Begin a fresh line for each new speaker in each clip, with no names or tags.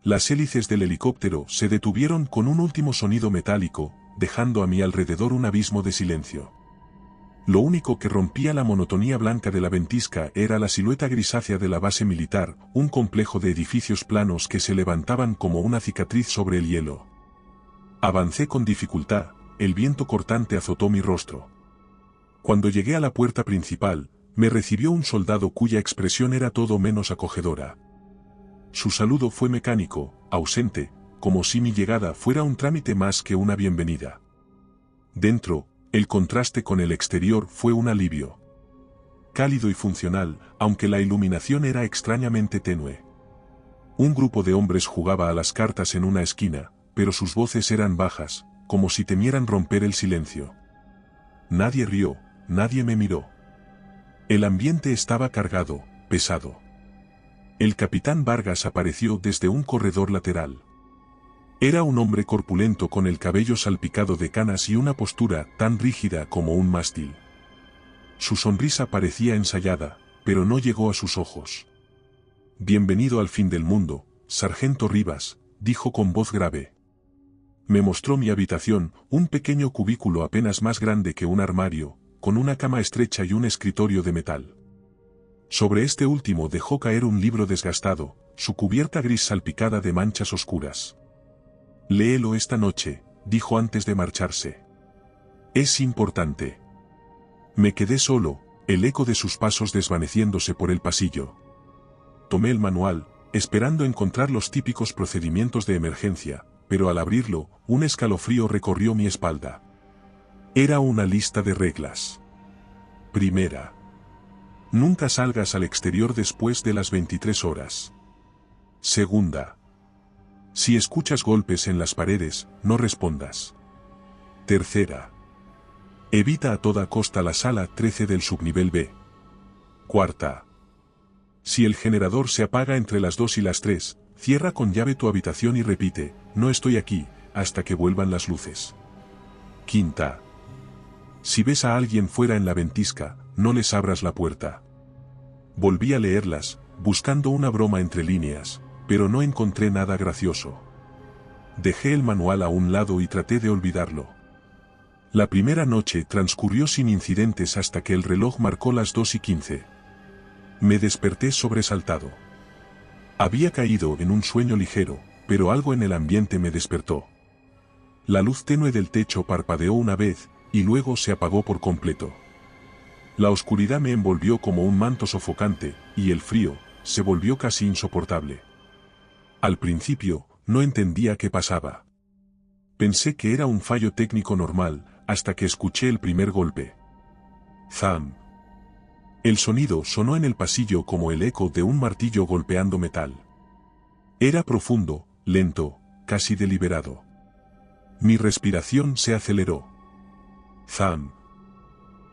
Las hélices del helicóptero se detuvieron con un último sonido metálico, dejando a mi alrededor un abismo de silencio. Lo único que rompía la monotonía blanca de la ventisca era la silueta grisácea de la base militar, un complejo de edificios planos que se levantaban como una cicatriz sobre el hielo. Avancé con dificultad, el viento cortante azotó mi rostro. Cuando llegué a la puerta principal, me recibió un soldado cuya expresión era todo menos acogedora. Su saludo fue mecánico, ausente, como si mi llegada fuera un trámite más que una bienvenida. Dentro, el contraste con el exterior fue un alivio. Cálido y funcional, aunque la iluminación era extrañamente tenue. Un grupo de hombres jugaba a las cartas en una esquina, pero sus voces eran bajas, como si temieran romper el silencio. Nadie rió, nadie me miró. El ambiente estaba cargado, pesado. El capitán Vargas apareció desde un corredor lateral. Era un hombre corpulento con el cabello salpicado de canas y una postura tan rígida como un mástil. Su sonrisa parecía ensayada, pero no llegó a sus ojos. «Bienvenido al fin del mundo, sargento Rivas», dijo con voz grave. Me mostró mi habitación, un pequeño cubículo apenas más grande que un armario, con una cama estrecha y un escritorio de metal. Sobre este último dejó caer un libro desgastado, su cubierta gris salpicada de manchas oscuras. «Léelo esta noche», dijo antes de marcharse. «Es importante». Me quedé solo, el eco de sus pasos desvaneciéndose por el pasillo. Tomé el manual, esperando encontrar los típicos procedimientos de emergencia, pero al abrirlo, un escalofrío recorrió mi espalda. Era una lista de reglas. Primera. Nunca salgas al exterior después de las 23 horas. Segunda. Si escuchas golpes en las paredes, no respondas. Tercera. Evita a toda costa la sala 13 del subnivel B. Cuarta. Si el generador se apaga entre las 2 y las 3, cierra con llave tu habitación y repite, «No estoy aquí», hasta que vuelvan las luces. Quinta. Si ves a alguien fuera en la ventisca, no les abras la puerta. Volví a leerlas, buscando una broma entre líneas, pero no encontré nada gracioso. Dejé el manual a un lado y traté de olvidarlo. La primera noche transcurrió sin incidentes hasta que el reloj marcó las 2:15. Me desperté sobresaltado. Había caído en un sueño ligero, pero algo en el ambiente me despertó. La luz tenue del techo parpadeó una vez, y luego se apagó por completo. La oscuridad me envolvió como un manto sofocante, y el frío se volvió casi insoportable. Al principio, no entendía qué pasaba. Pensé que era un fallo técnico normal, hasta que escuché el primer golpe. ¡Zam! El sonido sonó en el pasillo como el eco de un martillo golpeando metal. Era profundo, lento, casi deliberado. Mi respiración se aceleró. ¡Zam!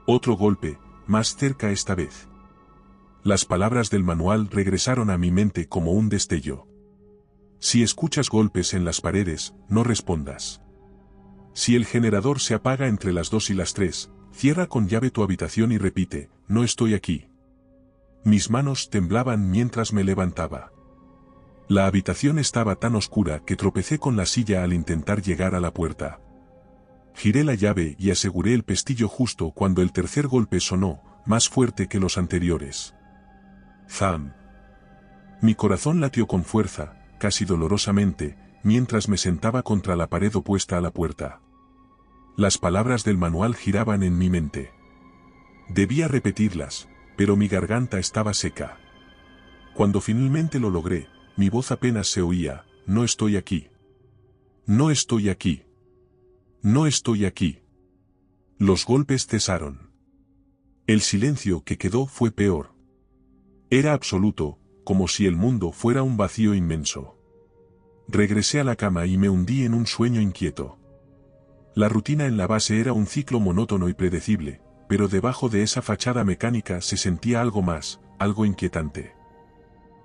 Otro golpe, más cerca esta vez. Las palabras del manual regresaron a mi mente como un destello. Si escuchas golpes en las paredes, no respondas. Si el generador se apaga entre las 2 y las 3, cierra con llave tu habitación y repite, «No estoy aquí». Mis manos temblaban mientras me levantaba. La habitación estaba tan oscura que tropecé con la silla al intentar llegar a la puerta. Giré la llave y aseguré el pestillo justo cuando el tercer golpe sonó, más fuerte que los anteriores. ¡Zam! Mi corazón latió con fuerza, casi dolorosamente, mientras me sentaba contra la pared opuesta a la puerta. Las palabras del manual giraban en mi mente. Debía repetirlas, pero mi garganta estaba seca. Cuando finalmente lo logré, mi voz apenas se oía, «No estoy aquí. No estoy aquí. No estoy aquí». Los golpes cesaron. El silencio que quedó fue peor. Era absoluto, como si el mundo fuera un vacío inmenso. Regresé a la cama y me hundí en un sueño inquieto. La rutina en la base era un ciclo monótono y predecible, pero debajo de esa fachada mecánica se sentía algo más, algo inquietante.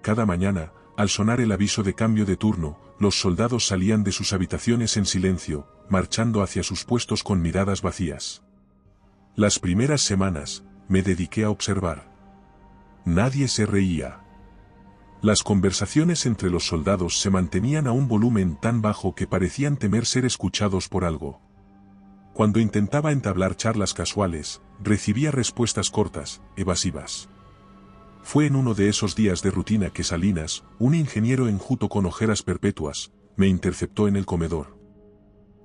Cada mañana, al sonar el aviso de cambio de turno, los soldados salían de sus habitaciones en silencio, marchando hacia sus puestos con miradas vacías. Las primeras semanas, me dediqué a observar. Nadie se reía. Las conversaciones entre los soldados se mantenían a un volumen tan bajo que parecían temer ser escuchados por algo. Cuando intentaba entablar charlas casuales, recibía respuestas cortas, evasivas. Fue en uno de esos días de rutina que Salinas, un ingeniero enjuto con ojeras perpetuas, me interceptó en el comedor.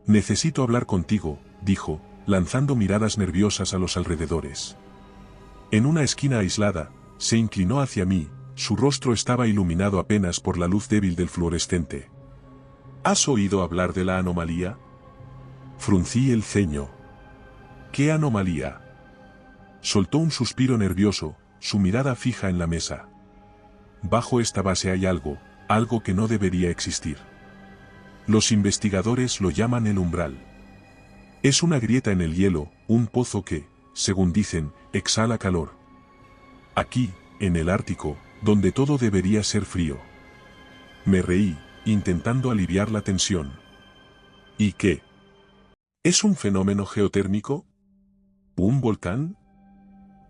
«Necesito hablar contigo», dijo, lanzando miradas nerviosas a los alrededores. En una esquina aislada, se inclinó hacia mí, su rostro estaba iluminado apenas por la luz débil del fluorescente. «¿Has oído hablar de la anomalía?» Fruncí el ceño. «¿Qué anomalía?» Soltó un suspiro nervioso, su mirada fija en la mesa. «Bajo esta base hay algo que no debería existir. Los investigadores lo llaman el umbral. Es una grieta en el hielo, un pozo que, según dicen, exhala calor. Aquí, en el Ártico, donde todo debería ser frío». Me reí, intentando aliviar la tensión. «¿Y qué? ¿Es un fenómeno geotérmico? ¿Un volcán?»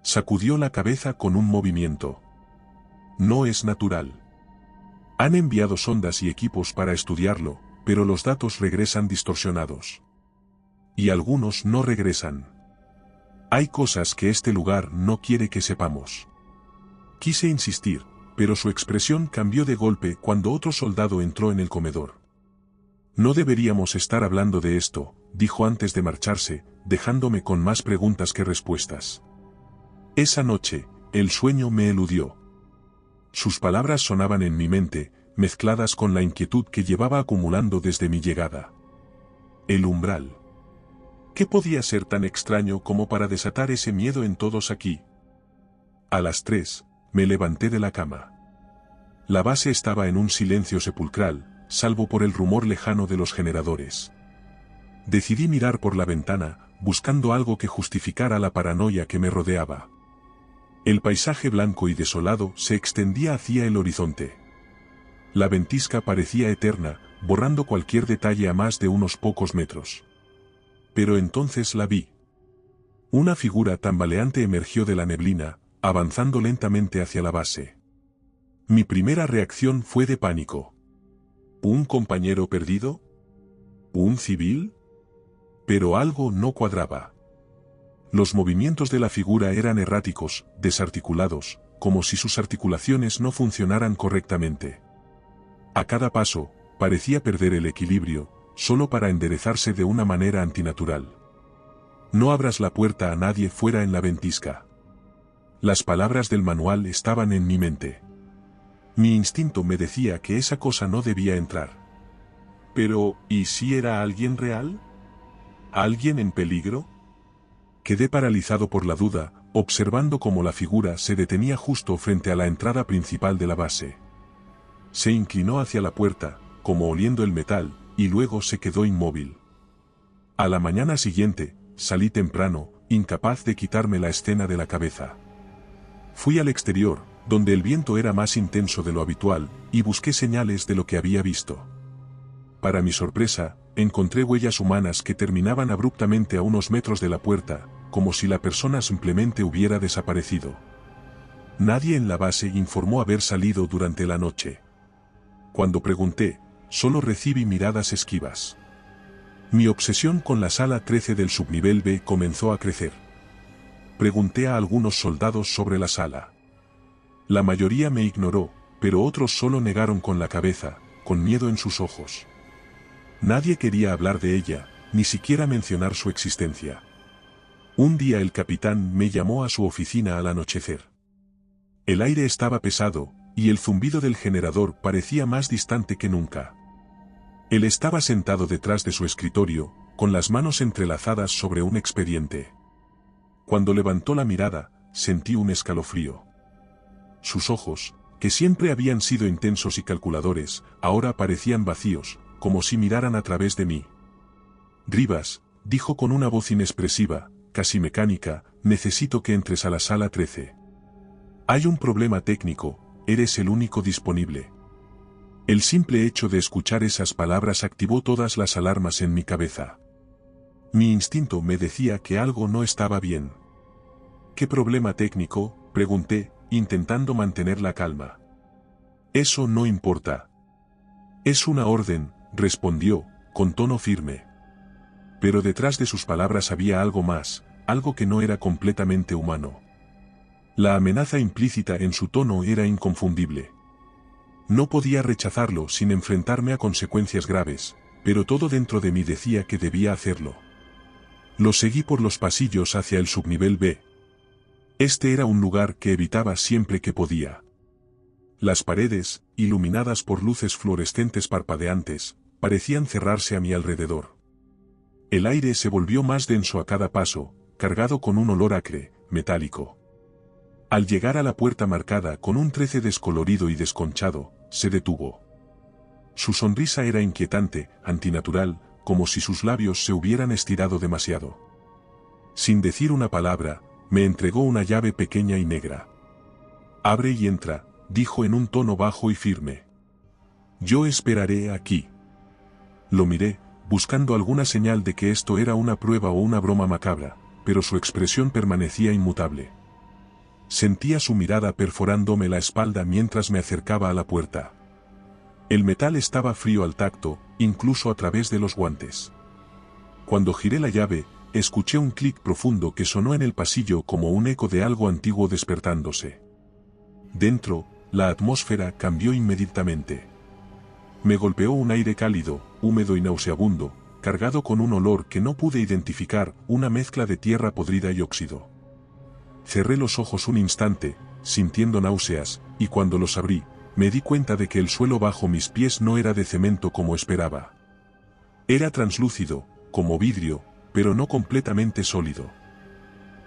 Sacudió la cabeza con un movimiento. «No es natural. Han enviado sondas y equipos para estudiarlo, pero los datos regresan distorsionados. Y algunos no regresan. Hay cosas que este lugar no quiere que sepamos». Quise insistir, pero su expresión cambió de golpe cuando otro soldado entró en el comedor. «No deberíamos estar hablando de esto», dijo antes de marcharse, dejándome con más preguntas que respuestas. Esa noche, el sueño me eludió. Sus palabras sonaban en mi mente, mezcladas con la inquietud que llevaba acumulando desde mi llegada. El umbral. ¿Qué podía ser tan extraño como para desatar ese miedo en todos aquí? A las 3, me levanté de la cama. La base estaba en un silencio sepulcral, salvo por el rumor lejano de los generadores. Decidí mirar por la ventana, buscando algo que justificara la paranoia que me rodeaba. El paisaje blanco y desolado se extendía hacia el horizonte. La ventisca parecía eterna, borrando cualquier detalle a más de unos pocos metros. Pero entonces la vi. Una figura tambaleante emergió de la neblina, avanzando lentamente hacia la base. Mi primera reacción fue de pánico. ¿Un compañero perdido? ¿Un civil? Pero algo no cuadraba. Los movimientos de la figura eran erráticos, desarticulados, como si sus articulaciones no funcionaran correctamente. A cada paso, parecía perder el equilibrio, solo para enderezarse de una manera antinatural. «No abras la puerta a nadie fuera en la ventisca». Las palabras del manual estaban en mi mente. Mi instinto me decía que esa cosa no debía entrar. Pero, ¿y si era alguien real? ¿Alguien en peligro? Quedé paralizado por la duda, observando cómo la figura se detenía justo frente a la entrada principal de la base. Se inclinó hacia la puerta, como oliendo el metal, y luego se quedó inmóvil. A la mañana siguiente, salí temprano, incapaz de quitarme la escena de la cabeza. Fui al exterior, donde el viento era más intenso de lo habitual, y busqué señales de lo que había visto. Para mi sorpresa, encontré huellas humanas que terminaban abruptamente a unos metros de la puerta, como si la persona simplemente hubiera desaparecido. Nadie en la base informó haber salido durante la noche. Cuando pregunté, solo recibí miradas esquivas. Mi obsesión con la sala 13 del subnivel B comenzó a crecer. Pregunté a algunos soldados sobre la sala. La mayoría me ignoró, pero otros solo negaron con la cabeza, con miedo en sus ojos. Nadie quería hablar de ella, ni siquiera mencionar su existencia. Un día el capitán me llamó a su oficina al anochecer. El aire estaba pesado, y el zumbido del generador parecía más distante que nunca. Él estaba sentado detrás de su escritorio, con las manos entrelazadas sobre un expediente. Cuando levantó la mirada, sentí un escalofrío. Sus ojos, que siempre habían sido intensos y calculadores, ahora parecían vacíos, como si miraran a través de mí. «Rivas», dijo con una voz inexpresiva, casi mecánica, «necesito que entres a la sala 13. Hay un problema técnico, eres el único disponible». El simple hecho de escuchar esas palabras activó todas las alarmas en mi cabeza. Mi instinto me decía que algo no estaba bien. «¿Qué problema técnico?», pregunté, intentando mantener la calma. Eso no importa. Es una orden, respondió, con tono firme. Pero detrás de sus palabras había algo más, algo que no era completamente humano. La amenaza implícita en su tono era inconfundible. No podía rechazarlo sin enfrentarme a consecuencias graves, pero todo dentro de mí decía que debía hacerlo. Lo seguí por los pasillos hacia el subnivel B. Este era un lugar que evitaba siempre que podía. Las paredes, iluminadas por luces fluorescentes parpadeantes, parecían cerrarse a mi alrededor. El aire se volvió más denso a cada paso, cargado con un olor acre, metálico. Al llegar a la puerta marcada con un 13 descolorido y desconchado, se detuvo. Su sonrisa era inquietante, antinatural, como si sus labios se hubieran estirado demasiado. Sin decir una palabra, me entregó una llave pequeña y negra. «Abre y entra», dijo en un tono bajo y firme. «Yo esperaré aquí». Lo miré, buscando alguna señal de que esto era una prueba o una broma macabra, pero su expresión permanecía inmutable. Sentía su mirada perforándome la espalda mientras me acercaba a la puerta. El metal estaba frío al tacto, incluso a través de los guantes. Cuando giré la llave, escuché un clic profundo que sonó en el pasillo como un eco de algo antiguo despertándose. Dentro, la atmósfera cambió inmediatamente. Me golpeó un aire cálido, húmedo y nauseabundo, cargado con un olor que no pude identificar, una mezcla de tierra podrida y óxido. Cerré los ojos un instante, sintiendo náuseas, y cuando los abrí, me di cuenta de que el suelo bajo mis pies no era de cemento como esperaba. Era translúcido, como vidrio, pero no completamente sólido.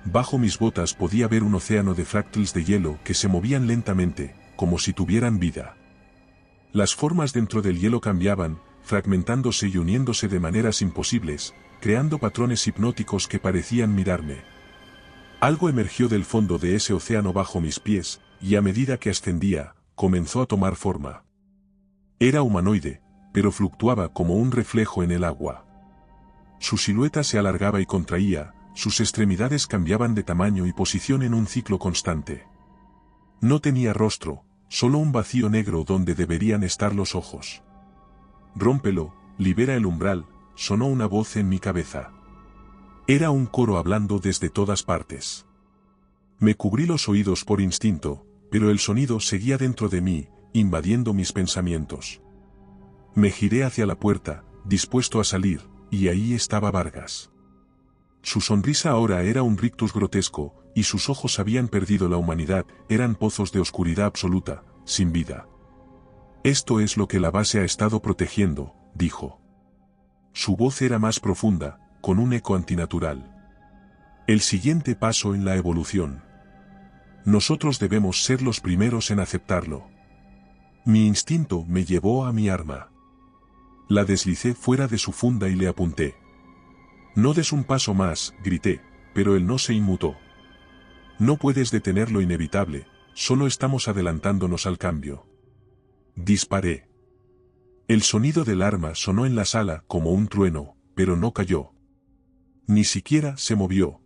Bajo mis botas podía ver un océano de fractals de hielo que se movían lentamente, como si tuvieran vida. Las formas dentro del hielo cambiaban, fragmentándose y uniéndose de maneras imposibles, creando patrones hipnóticos que parecían mirarme. Algo emergió del fondo de ese océano bajo mis pies, y a medida que ascendía, comenzó a tomar forma. Era humanoide, pero fluctuaba como un reflejo en el agua. Su silueta se alargaba y contraía, sus extremidades cambiaban de tamaño y posición en un ciclo constante. No tenía rostro, solo un vacío negro donde deberían estar los ojos. «Rómpelo, libera el umbral», sonó una voz en mi cabeza. Era un coro hablando desde todas partes. Me cubrí los oídos por instinto, pero el sonido seguía dentro de mí, invadiendo mis pensamientos. Me giré hacia la puerta, dispuesto a salir, y ahí estaba Vargas. Su sonrisa ahora era un rictus grotesco, y sus ojos habían perdido la humanidad, eran pozos de oscuridad absoluta, sin vida. «Esto es lo que la base ha estado protegiendo», dijo. Su voz era más profunda, con un eco antinatural. «El siguiente paso en la evolución. Nosotros debemos ser los primeros en aceptarlo». Mi instinto me llevó a mi arma. La deslicé fuera de su funda y le apunté. «No des un paso más», grité, pero él no se inmutó. «No puedes detener lo inevitable, solo estamos adelantándonos al cambio». Disparé. El sonido del arma sonó en la sala como un trueno, pero no cayó. Ni siquiera se movió.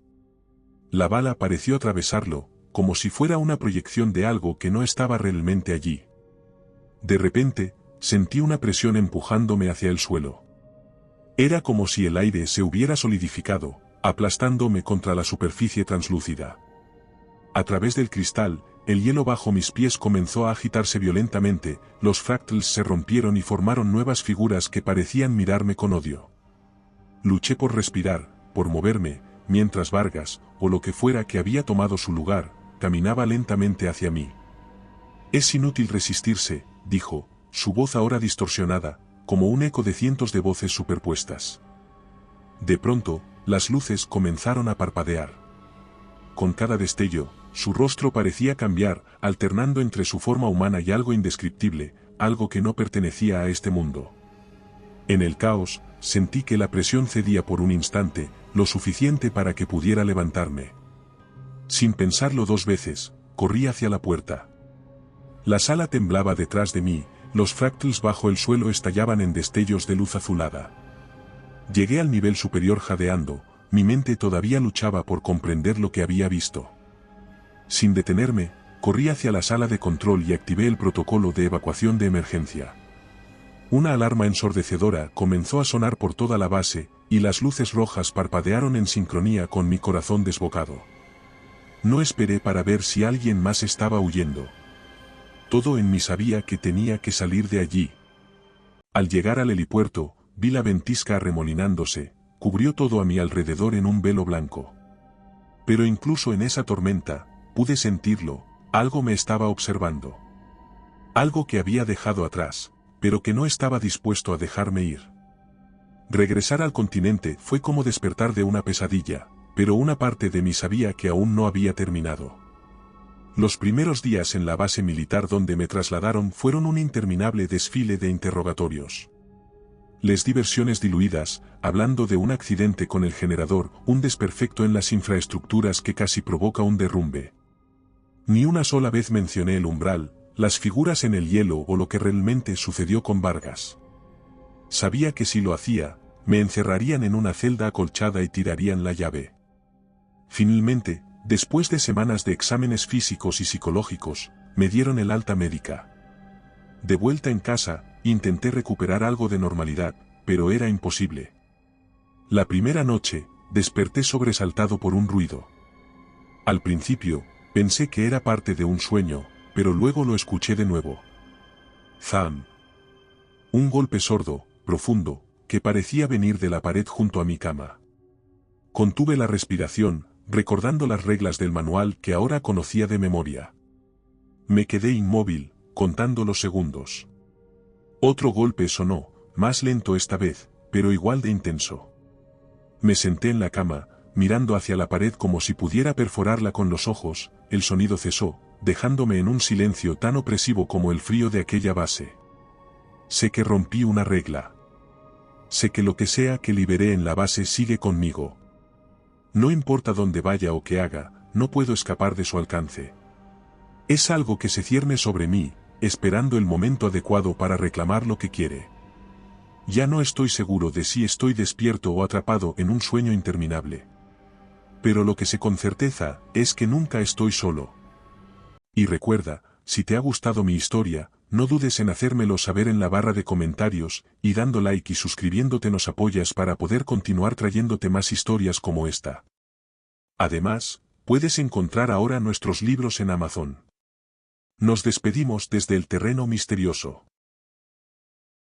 La bala pareció atravesarlo, como si fuera una proyección de algo que no estaba realmente allí. De repente, sentí una presión empujándome hacia el suelo. Era como si el aire se hubiera solidificado, aplastándome contra la superficie translúcida. A través del cristal, el hielo bajo mis pies comenzó a agitarse violentamente, los fractals se rompieron y formaron nuevas figuras que parecían mirarme con odio. Luché por respirar, por moverme, mientras Vargas, o lo que fuera que había tomado su lugar, caminaba lentamente hacia mí. «Es inútil resistirse», dijo, su voz ahora distorsionada, como un eco de cientos de voces superpuestas. De pronto, las luces comenzaron a parpadear. Con cada destello, su rostro parecía cambiar, alternando entre su forma humana y algo indescriptible, algo que no pertenecía a este mundo. En el caos, sentí que la presión cedía por un instante, lo suficiente para que pudiera levantarme. Sin pensarlo dos veces, corrí hacia la puerta. La sala temblaba detrás de mí, los fractals bajo el suelo estallaban en destellos de luz azulada. Llegué al nivel superior jadeando, mi mente todavía luchaba por comprender lo que había visto. Sin detenerme, Corrí hacia la sala de control y activé el protocolo de evacuación de emergencia. Una alarma ensordecedora comenzó a sonar por toda la base, y las luces rojas parpadearon en sincronía con mi corazón desbocado. No esperé para ver si alguien más estaba huyendo. Todo en mí sabía que tenía que salir de allí. Al llegar al helipuerto, vi la ventisca arremolinándose, cubrió todo a mi alrededor en un velo blanco. Pero incluso en esa tormenta, pude sentirlo, algo me estaba observando. Algo que había dejado atrás, pero que no estaba dispuesto a dejarme ir. Regresar al continente fue como despertar de una pesadilla, pero una parte de mí sabía que aún no había terminado. Los primeros días en la base militar donde me trasladaron fueron un interminable desfile de interrogatorios. Les di versiones diluidas, hablando de un accidente con el generador, un desperfecto en las infraestructuras que casi provoca un derrumbe. Ni una sola vez mencioné el umbral, las figuras en el hielo o lo que realmente sucedió con Vargas. Sabía que si lo hacía, me encerrarían en una celda acolchada y tirarían la llave. Finalmente, después de semanas de exámenes físicos y psicológicos, me dieron el alta médica. De vuelta en casa, intenté recuperar algo de normalidad, pero era imposible. La primera noche, desperté sobresaltado por un ruido. Al principio, pensé que era parte de un sueño, pero luego lo escuché de nuevo. ¡Zam! Un golpe sordo, profundo, que parecía venir de la pared junto a mi cama. Contuve la respiración, recordando las reglas del manual que ahora conocía de memoria. Me quedé inmóvil, contando los segundos. Otro golpe sonó, más lento esta vez, pero igual de intenso. Me senté en la cama, mirando hacia la pared como si pudiera perforarla con los ojos. El sonido cesó, dejándome en un silencio tan opresivo como el frío de aquella base. Sé que rompí una regla. Sé que lo que sea que liberé en la base sigue conmigo. No importa dónde vaya o qué haga, no puedo escapar de su alcance. Es algo que se cierne sobre mí, esperando el momento adecuado para reclamar lo que quiere. Ya no estoy seguro de si estoy despierto o atrapado en un sueño interminable. Pero lo que sé con certeza es que nunca estoy solo. Y recuerda, si te ha gustado mi historia, no dudes en hacérmelo saber en la barra de comentarios, y dando like y suscribiéndote nos apoyas para poder continuar trayéndote más historias como esta. Además, puedes encontrar ahora nuestros libros en Amazon. Nos despedimos desde el terreno misterioso.